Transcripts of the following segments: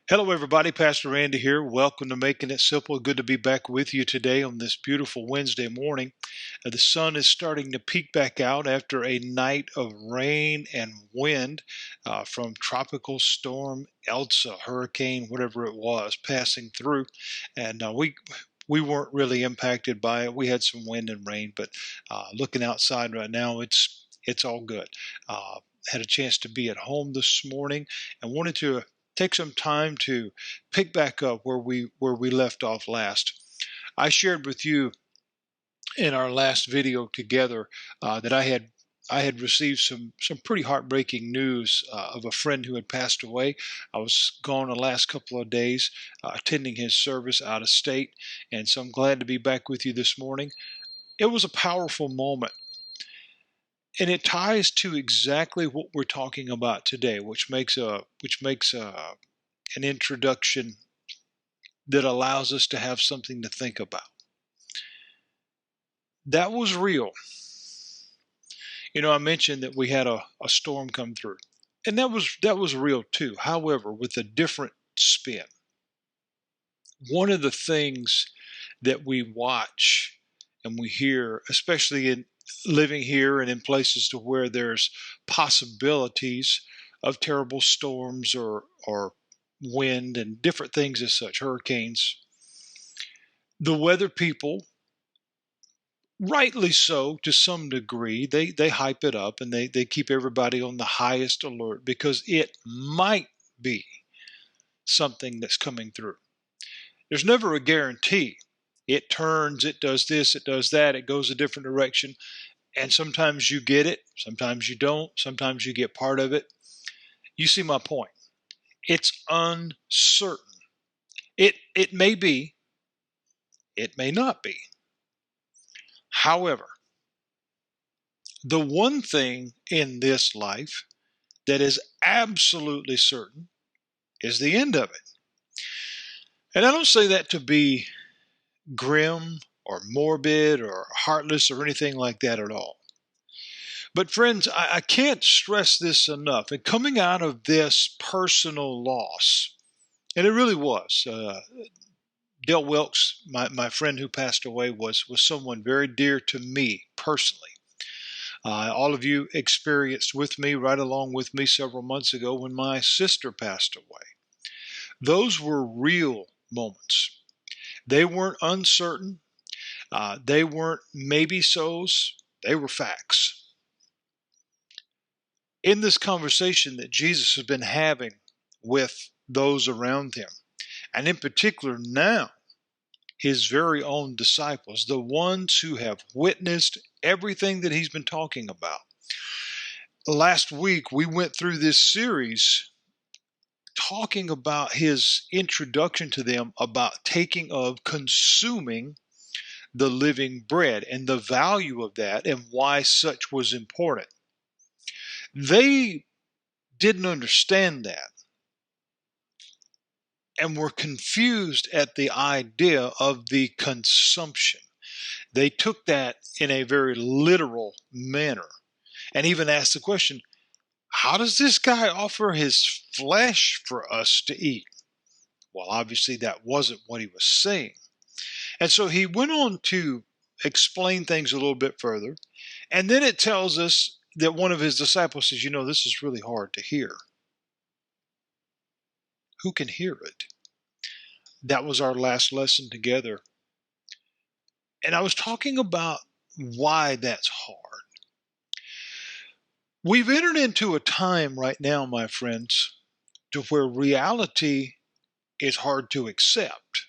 Hello, everybody. Pastor Randy here. Welcome to Making It Simple. Good to be back with you today on this beautiful Wednesday morning. The sun is starting to peek back out after a night of rain and wind from Tropical Storm Elsa, hurricane, whatever it was, passing through. And we weren't really impacted by it. We had some wind and rain, but looking outside right now, it's all good. Had a chance to be at home this morning and wanted to take some time to pick back up where we left off last. I shared with you in our last video together that I had received some pretty heartbreaking news of a friend who had passed away. I was gone the last couple of days attending his service out of state, and so I'm glad to be back with you this morning. It was a powerful moment, and it ties to exactly what we're talking about today, which makes an introduction that allows us to have something to think about. That was real. I mentioned that we had a storm come through, and that was real too. However, with a different spin. One of the things that we watch and we hear, especially in living here and in places to where there's possibilities of terrible storms or wind and different things as such, hurricanes. The weather people, rightly so to some degree, they hype it up and they keep everybody on the highest alert because it might be something that's coming through. There's never a guarantee. It turns, it does this, it does that, it goes a different direction. And sometimes you get it, sometimes you don't, sometimes you get part of it. You see my point. It's uncertain. It may be, it may not be. However, the one thing in this life that is absolutely certain is the end of it. And I don't say that to be grim or morbid or heartless or anything like that at all. But friends, I can't stress this enough. And coming out of this personal loss, and it really was, Dale Wilkes, my friend who passed away, was someone very dear to me personally. All of you experienced with me, right along with me several months ago when my sister passed away. Those were real moments. They weren't uncertain. They weren't maybe-sos. They were facts. In this conversation that Jesus has been having with those around him, and in particular now, his very own disciples, the ones who have witnessed everything that he's been talking about. Last week, we went through this series talking about his introduction to them about taking of consuming the living bread and the value of that and why such was important. They didn't understand that and were confused at the idea of the consumption. They took that in a very literal manner and even asked the question, how does this guy offer his flesh for us to eat? Well, obviously that wasn't what he was saying. And so he went on to explain things a little bit further. And then it tells us that one of his disciples says, this is really hard to hear. Who can hear it? That was our last lesson together. And I was talking about why that's hard. We've entered into a time right now, my friends, to where reality is hard to accept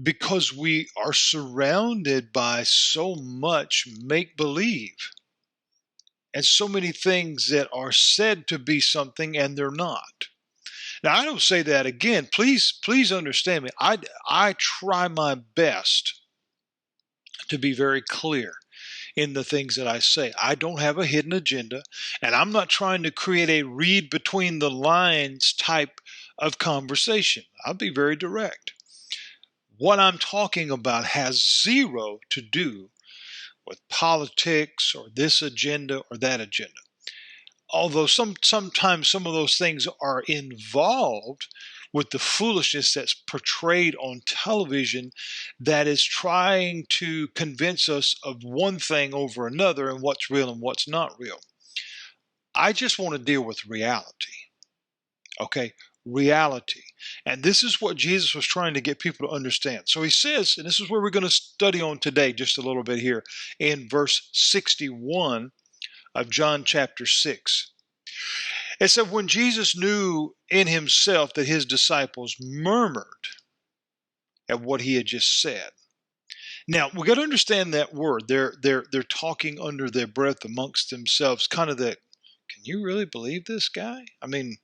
because we are surrounded by so much make-believe and so many things that are said to be something and they're not. Now, I don't say that again. Please understand me. I try my best to be very clear in the things that I say. I don't have a hidden agenda, and I'm not trying to create a read between the lines type of conversation. I'll be very direct. What I'm talking about has zero to do with politics or this agenda or that agenda. Although sometimes some of those things are involved with the foolishness that's portrayed on television that is trying to convince us of one thing over another and what's real and what's not real. I just want to deal with reality. Okay? Reality. And this is what Jesus was trying to get people to understand. So he says, and this is where we're going to study on today just a little bit here in verse 61 of John chapter 6. It said, when Jesus knew in himself that his disciples murmured at what he had just said. Now, we got to understand that word. They're talking under their breath amongst themselves, kind of that, can you really believe this guy? I mean,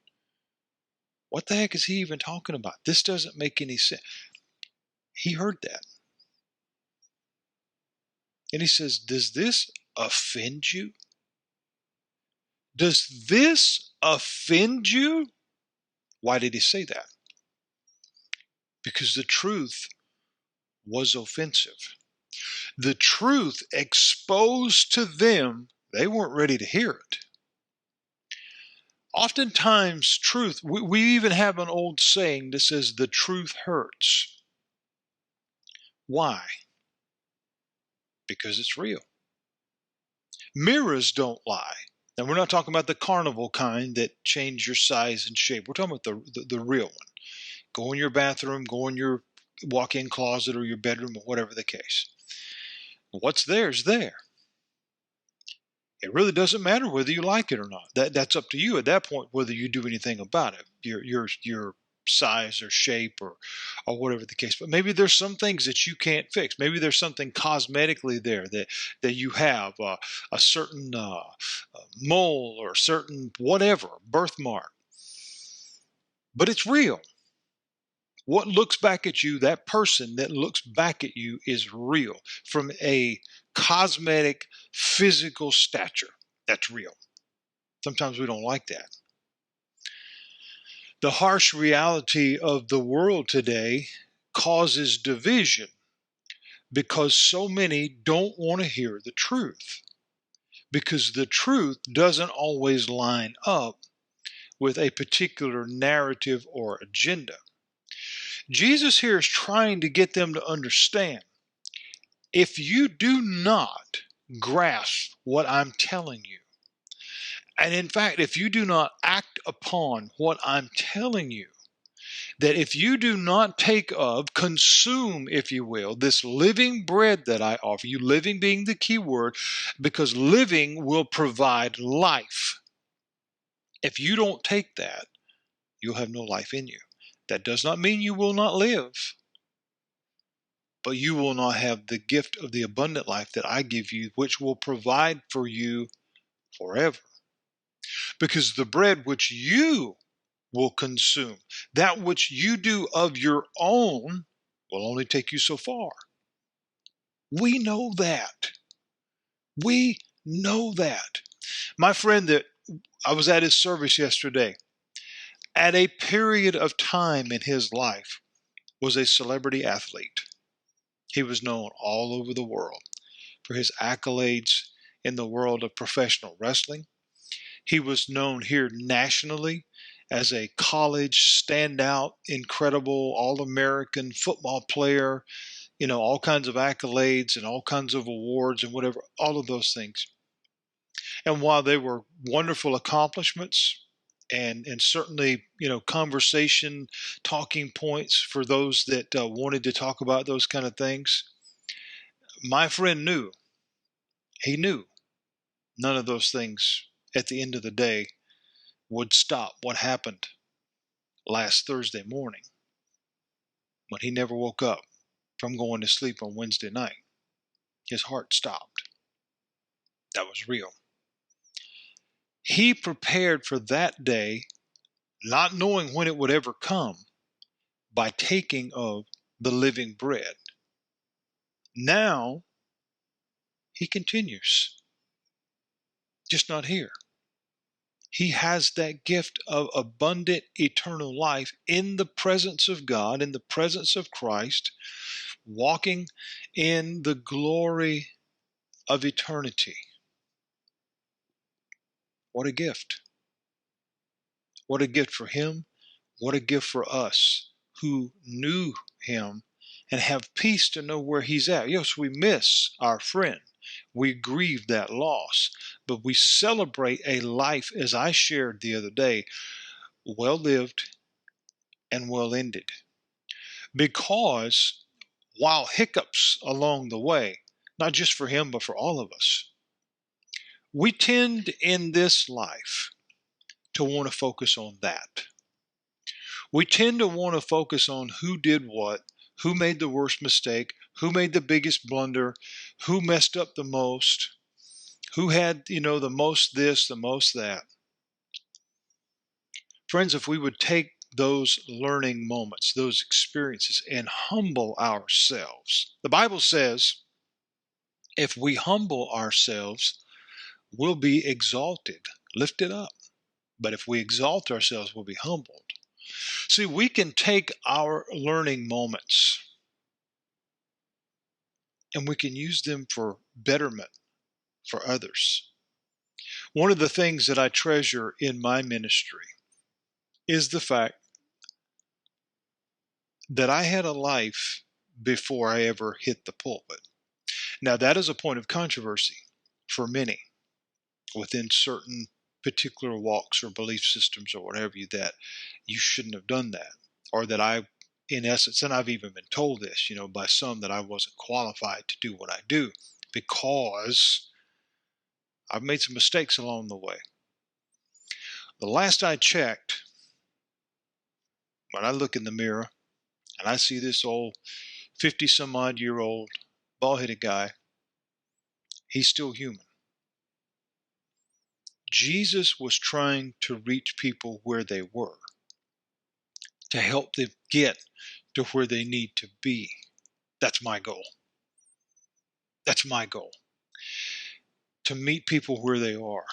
what the heck is he even talking about? This doesn't make any sense. He heard that. And he says, does this offend you? Does this offend you? Why did he say that? Because the truth was offensive. The truth exposed to them, they weren't ready to hear it. Oftentimes, truth, we even have an old saying that says, the truth hurts. Why? Because it's real. Mirrors don't lie. Now, we're not talking about the carnival kind that change your size and shape. We're talking about the real one. Go in your bathroom, go in your walk-in closet or your bedroom or whatever the case. What's there is there. It really doesn't matter whether you like it or not. That's up to you at that point, whether you do anything about it, your size or shape or whatever the case. But maybe there's some things that you can't fix. Maybe there's something cosmetically there that you have, a certain mole or certain whatever, birthmark. But it's real. What looks back at you, that person that looks back at you is real from a cosmetic, physical stature. That's real. Sometimes we don't like that. The harsh reality of the world today causes division because so many don't want to hear the truth, because the truth doesn't always line up with a particular narrative or agenda. Jesus here is trying to get them to understand, if you do not grasp what I'm telling you, and in fact, if you do not act upon what I'm telling you, that if you do not take of, consume, if you will, this living bread that I offer you, living being the key word, because living will provide life. If you don't take that, you'll have no life in you. That does not mean you will not live, but you will not have the gift of the abundant life that I give you, which will provide for you forever. Because the bread which you will consume, that which you do of your own, will only take you so far. We know that. We know that. My friend that I was at his service yesterday, at a period of time in his life, was a celebrity athlete. He was known all over the world for his accolades in the world of professional wrestling. He was known here nationally as a college standout, incredible All-American football player, all kinds of accolades and all kinds of awards and whatever, all of those things. And while they were wonderful accomplishments and certainly, conversation, talking points for those that wanted to talk about those kind of things, my friend knew, he knew none of those things at the end of the day would stop what happened last Thursday morning when he never woke up from going to sleep on Wednesday night. His heart stopped. That was real. He prepared for that day, not knowing when it would ever come, by taking of the living bread. Now, he continues, just not here. He has that gift of abundant eternal life in the presence of God, in the presence of Christ, walking in the glory of eternity. What a gift. What a gift for him. What a gift for us who knew him and have peace to know where he's at. Yes, we miss our friend. We grieve that loss, but we celebrate a life, as I shared the other day, well lived and well ended. Because while hiccups along the way, not just for him, but for all of us, we tend in this life to want to focus on that. We tend to want to focus on who did what, who made the worst mistake, who made the biggest blunder, who messed up the most, who had, the most this, the most that. Friends, if we would take those learning moments, those experiences, and humble ourselves, the Bible says if we humble ourselves, we'll be exalted, lifted up. But if we exalt ourselves, we'll be humbled. See, we can take our learning moments and we can use them for betterment for others. One of the things that I treasure in my ministry is the fact that I had a life before I ever hit the pulpit. Now, that is a point of controversy for many within certain particular walks or belief systems or whatever that you shouldn't have done that, or that I, in essence, and I've even been told this, by some, that I wasn't qualified to do what I do because I've made some mistakes along the way. The last I checked, when I look in the mirror and I see this old 50 some odd year old bald headed guy, he's still human. Jesus was trying to reach people where they were, to help them get to where they need to be. That's my goal. That's my goal. To meet people where they are.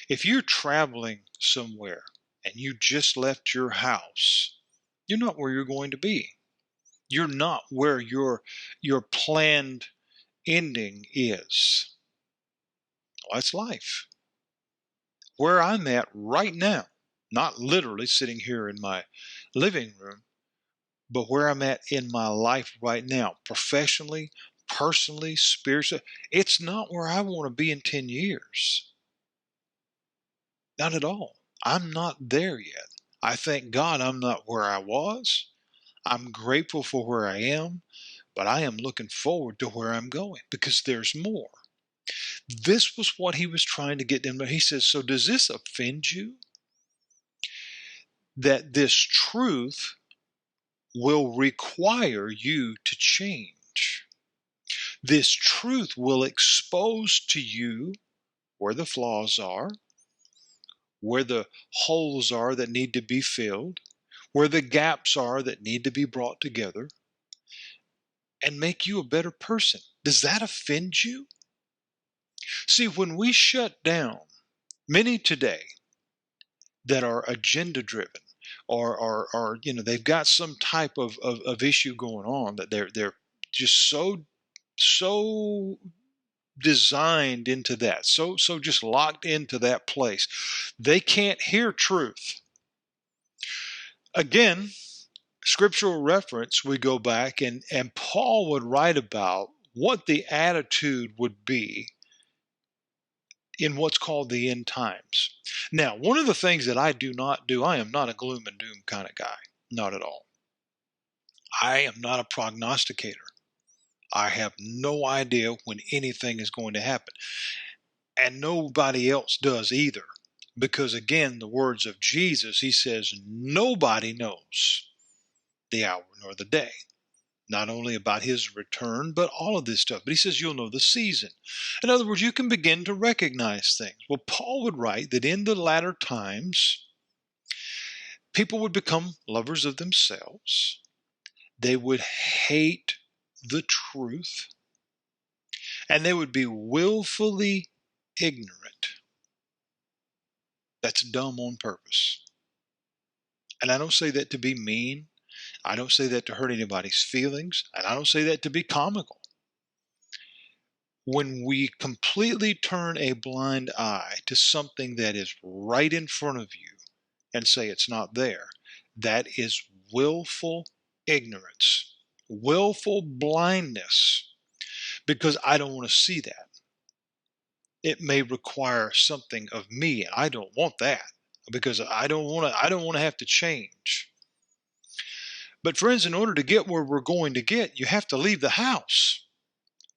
If you're traveling somewhere and you just left your house, you're not where you're going to be. You're not where your planned ending is. Well, that's life. Where I'm at right now, not literally sitting here in my living room, but where I'm at in my life right now, professionally, personally, spiritually, it's not where I want to be in 10 years. Not at all. I'm not there yet. I thank God I'm not where I was. I'm grateful for where I am, but I am looking forward to where I'm going because there's more. This was what he was trying to get them to. He says, so does this offend you? That this truth will require you to change. This truth will expose to you where the flaws are, where the holes are that need to be filled, where the gaps are that need to be brought together, and make you a better person. Does that offend you? See, when we shut down, many today that are agenda driven, or they've got some type of issue going on that they're just so designed into that, so just locked into that place, they can't hear truth. Again, scriptural reference, we go back and Paul would write about what the attitude would be in what's called the end times. Now, one of the things that I do not do, I am not a gloom and doom kind of guy. Not at all. I am not a prognosticator. I have no idea when anything is going to happen. And nobody else does either. Because again, the words of Jesus, he says, nobody knows the hour nor the day. Not only about his return, but all of this stuff. But he says you'll know the season. In other words, you can begin to recognize things. Well, Paul would write that in the latter times, people would become lovers of themselves. They would hate the truth. And they would be willfully ignorant. That's dumb on purpose. And I don't say that to be mean. I don't say that to hurt anybody's feelings, and I don't say that to be comical. when we completely turn a blind eye to something that is right in front of you and say it's not there, that is willful ignorance, willful blindness, because I don't want to see that. It may require something of me, and I don't want that because I don't want to have to change. But friends, in order to get where we're going to get, you have to leave the house.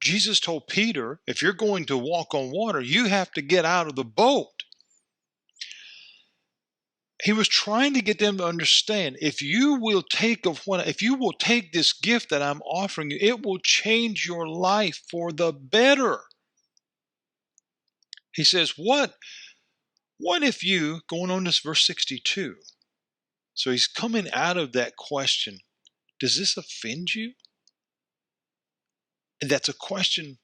Jesus told Peter, if you're going to walk on water, you have to get out of the boat. He was trying to get them to understand, if you will take this gift that I'm offering you, it will change your life for the better. He says, what if you, going on this verse 62, so he's coming out of that question, does this offend you? And that's a question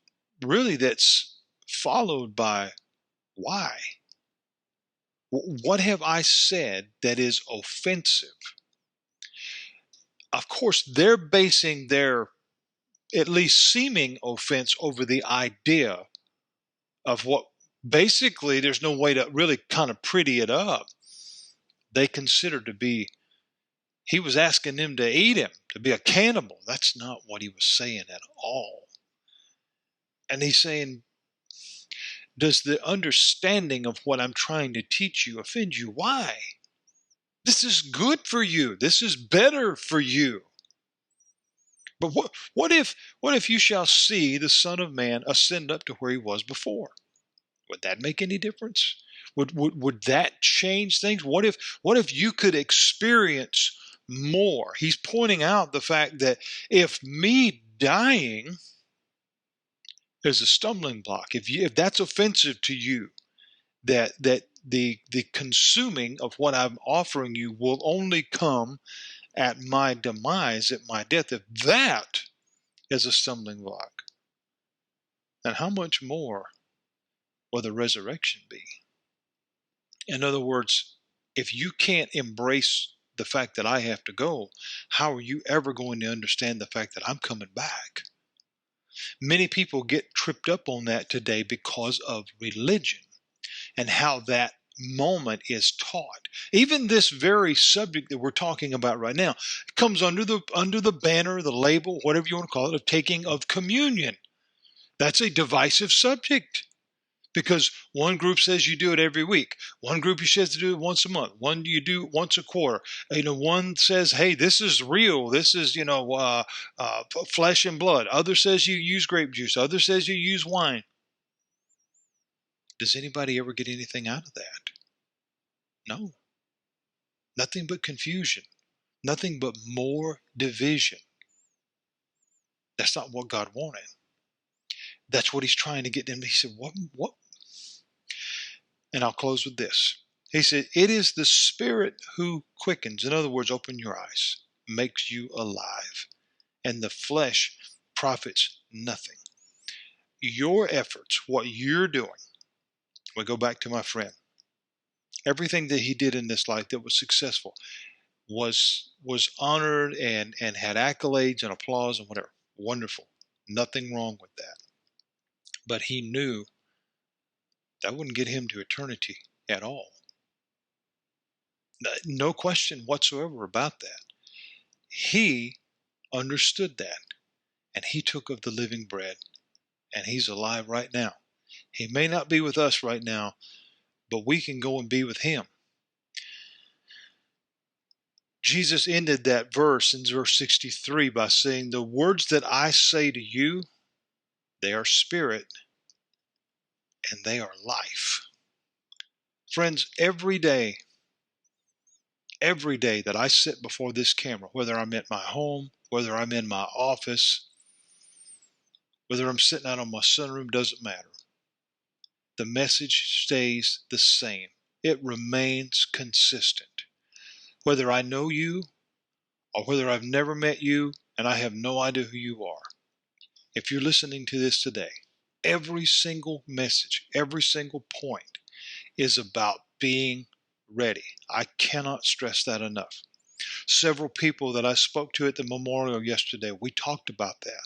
really that's followed by why? What have I said that is offensive? Of course, they're basing their at least seeming offense over the idea of what basically there's no way to really kind of pretty it up. They consider to be, he was asking them to eat him, to be a cannibal. That's not what he was saying at all. And he's saying, does the understanding of what I'm trying to teach you offend you? Why? This is good for you. This is better for you. But what if you shall see the Son of Man ascend up to where he was before? Would that make any difference? Would that change things? What if you could experience more? He's pointing out the fact that if me dying is a stumbling block, if that's offensive to you, that the consuming of what I'm offering you will only come at my demise, at my death, if that is a stumbling block, then how much more will the resurrection be? In other words, if you can't embrace the fact that I have to go, how are you ever going to understand the fact that I'm coming back? Many people get tripped up on that today because of religion and how that moment is taught. Even this very subject that we're talking about right now comes under the banner, the label, whatever you want to call it, of taking of communion. That's a divisive subject because one group says you do it every week. One group says to do it once a month. One you do once a quarter. One says, hey, this is real. This is, flesh and blood. Other says you use grape juice. Other says you use wine. Does anybody ever get anything out of that? No. Nothing but confusion. Nothing but more division. That's not what God wanted. That's what he's trying to get them. He said, what? And I'll close with this. He said, it is the Spirit who quickens. In other words, open your eyes, makes you alive. And the flesh profits nothing. Your efforts, what you're doing, we go back to my friend. Everything that he did in this life that was successful was honored and had accolades and applause and whatever. Wonderful. Nothing wrong with that. But he knew that wouldn't get him to eternity at all. No question whatsoever about that. He understood that, and he took of the living bread, and he's alive right now. He may not be with us right now, but we can go and be with him. Jesus ended that verse in verse 63 by saying, the words that I say to you, they are spirit and they are life. Friends, every day that I sit before this camera, whether I'm at my home, whether I'm in my office, whether I'm sitting out on my sunroom, doesn't matter. The message stays the same. It remains consistent. Whether I know you or whether I've never met you and I have no idea who you are, if you're listening to this today, every single message, every single point is about being ready. I cannot stress that enough. Several people that I spoke to at the memorial yesterday, we talked about that.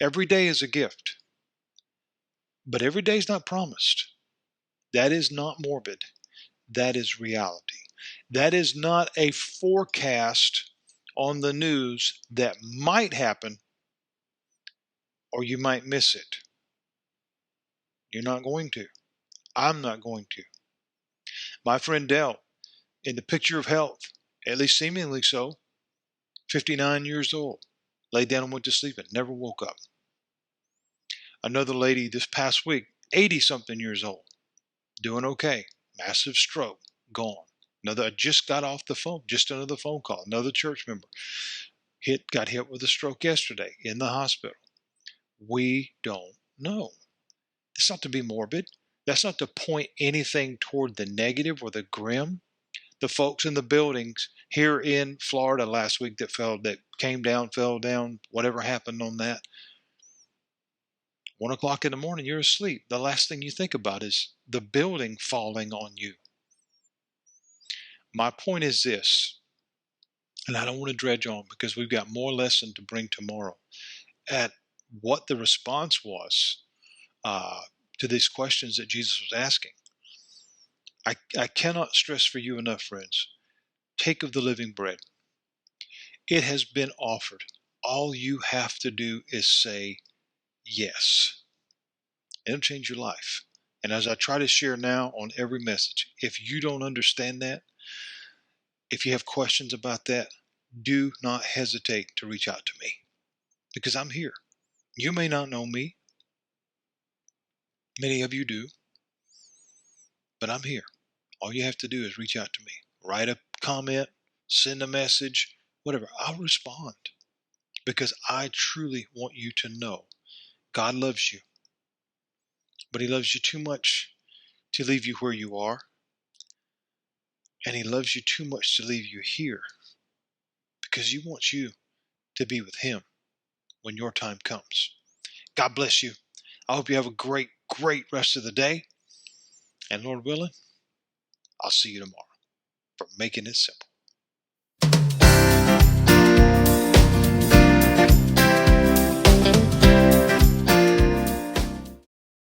Every day is a gift, but every day is not promised. That is not morbid. That is reality. That is not a forecast on the news that might happen or you might miss it. You're not going to. I'm not going to. My friend Dell, in the picture of health, at least seemingly so, 59 years old, laid down and went to sleep and never woke up. Another lady this past week, 80 something years old, doing okay, massive stroke, gone. Another, just got off the phone, just another phone call, another church member got hit with a stroke yesterday in the hospital. We don't know. It's not to be morbid. That's not to point anything toward the negative or the grim. The folks in the buildings here in Florida last week that came down, fell down, whatever happened on that. 1 o'clock in the morning, you're asleep. The last thing you think about is the building falling on you. My point is this, and I don't want to dredge on because we've got more lesson to bring tomorrow, at what the response was to these questions that Jesus was asking. I cannot stress for you enough, friends. Take of the living bread. It has been offered. All you have to do is say yes. It'll change your life. And as I try to share now on every message, if you don't understand that, if you have questions about that, do not hesitate to reach out to me because I'm here. You may not know me. Many of you do. But I'm here. All you have to do is reach out to me. Write a comment, send a message, whatever. I'll respond because I truly want you to know God loves you, but He loves you too much to leave you where you are, and He loves you too much to leave you here because He wants you to be with Him when your time comes. God bless you. I hope you have a great, great rest of the day, and Lord willing, I'll see you tomorrow for Making It Simple.